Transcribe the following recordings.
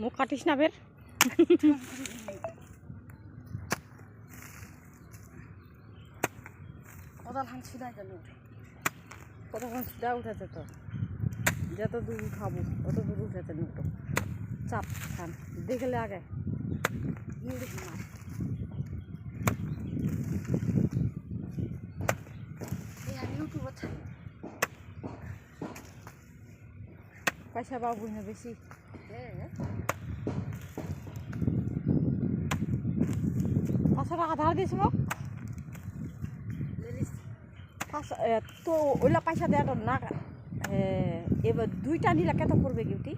মুখ কাটিস না বের। কতক্ষণ সিধা গেল কতক্ষণ সিধা উঠেছে তো, যত দূর উঠাবো অত দূর উঠেছে নৌটো। চাপ খান দেখলে আগে ইউটিউব পয়সা পাবো না বেশি। পাঁচশো টাকা ধার দিস মোক তো ওইলা পয়সা দেওয়া না। এবার দুইটা নিলে কত করবে গিউটি?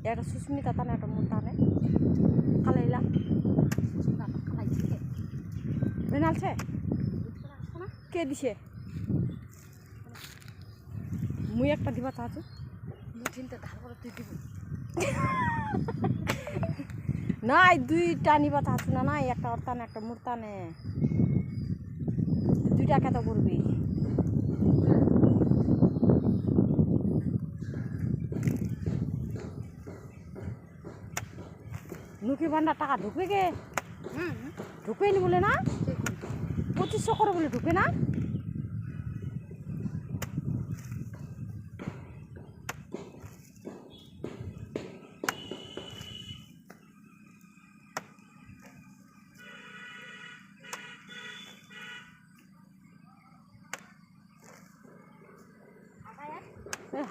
একটা সুস্মিতা টানে একটা মোর টানে কালাইলা বেনালছে কে দিছে? মুই একটা দিবা চাচ্ছু চিন্তা ধার করে তুই দিব নাই, দুইটা নিবা চাচ্ছু না। নাই একটা ওর টানে একটা মোর টানে, দুইটা কত করবি? নুকি ভান্ডার টাকা ঢুকবে গে? ঢুকবে নি বলে না? 2500 করে বলে ঢুকে না?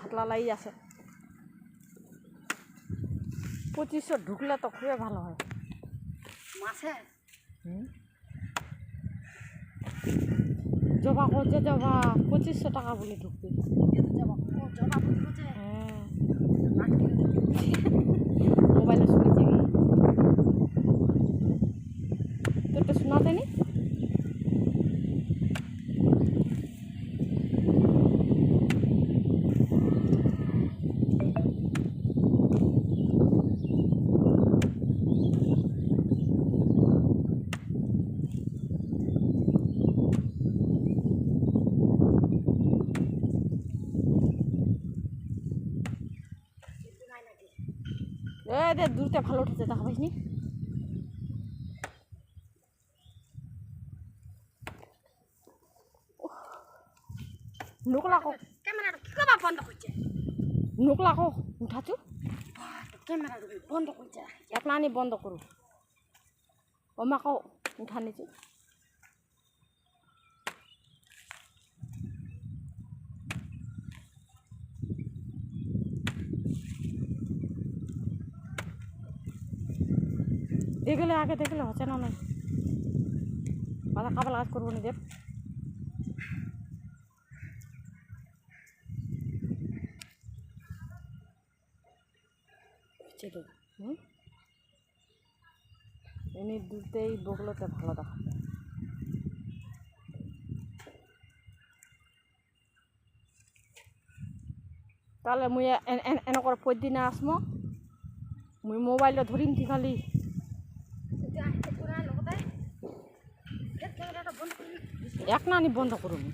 হাতলা লাই আছে। 2500 ঢুকলে তো খুবই ভালো হয় মাছে। জবা করছে জবা 2500 টাকা বলে ঢুকবে। জবা বুঝছে হ্যাঁ মোবাইলে শুনেছি তোরটা শোনাতে নি? দে দূরতে ভালো উঠেছে দেখা পাইনি। নোকলা ক্যামেরাটা কি কবা বন্ধ করছে? নোকলা উঠাছু ক্যামেরাটা বন্ধ করছে একলা আনি বন্ধ করু ওমাকে উঠা নিচু। দেখলে আগে দেখলে হচ্ছে না নয় বাধা কাবাল কাজ করবো নিজের। এমনি দুধতেই বগলোতে ভালো দেখা। তাহলে মুই এনেকর পরদিনে আসমো, মুই মোবাইল ধরিম কি খালি এক না আনি বন্ধ করুন।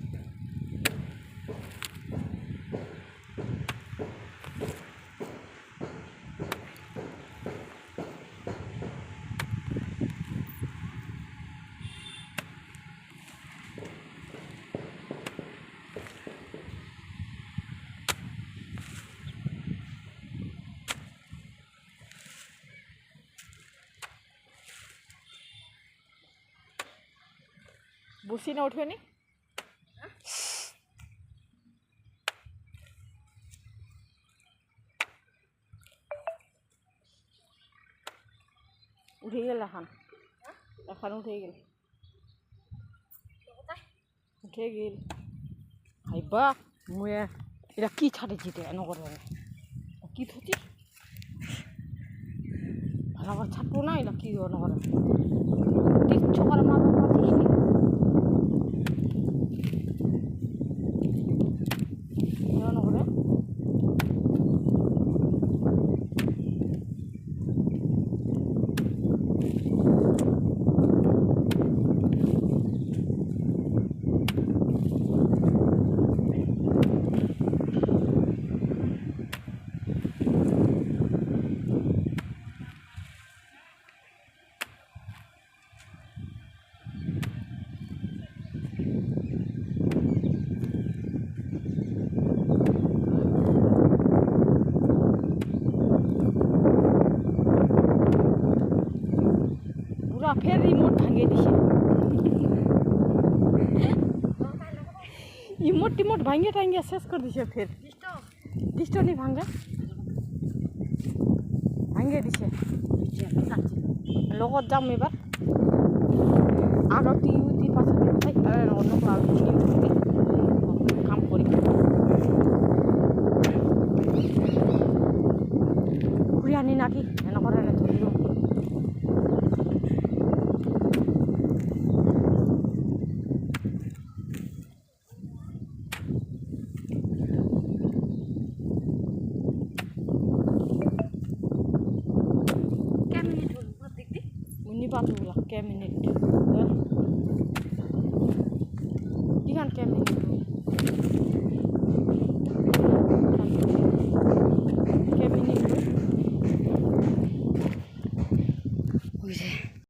বসি না উঠবে নি? উঠে গেল এখন, এখন উঠে গেল উঠে গেল। হাইবা মুয়ে এটা কি ছাড়েছি তো এন করে কি থুচি ভালো আবার ছাড়বো না। এটা কি এন করে কিচ্ছু করে মারবো পাচ্ছিস নি এন করে। ভাঙিয়ে দিছে ইমোট টিমোট ভাঙিয়ে টাঙিয়ে শেষ করে দিছে ফের ডিস্টনি ভাঙে ভাঙিয়ে দিছে লগত যাম এবার আরো টিউটি পাশে অন্য কাম করি ঘুরে আনি নাকি এনেকুৱা ধৰণে ধৰিব Ini 40 lah, kayak menit. Ikan kayak menit.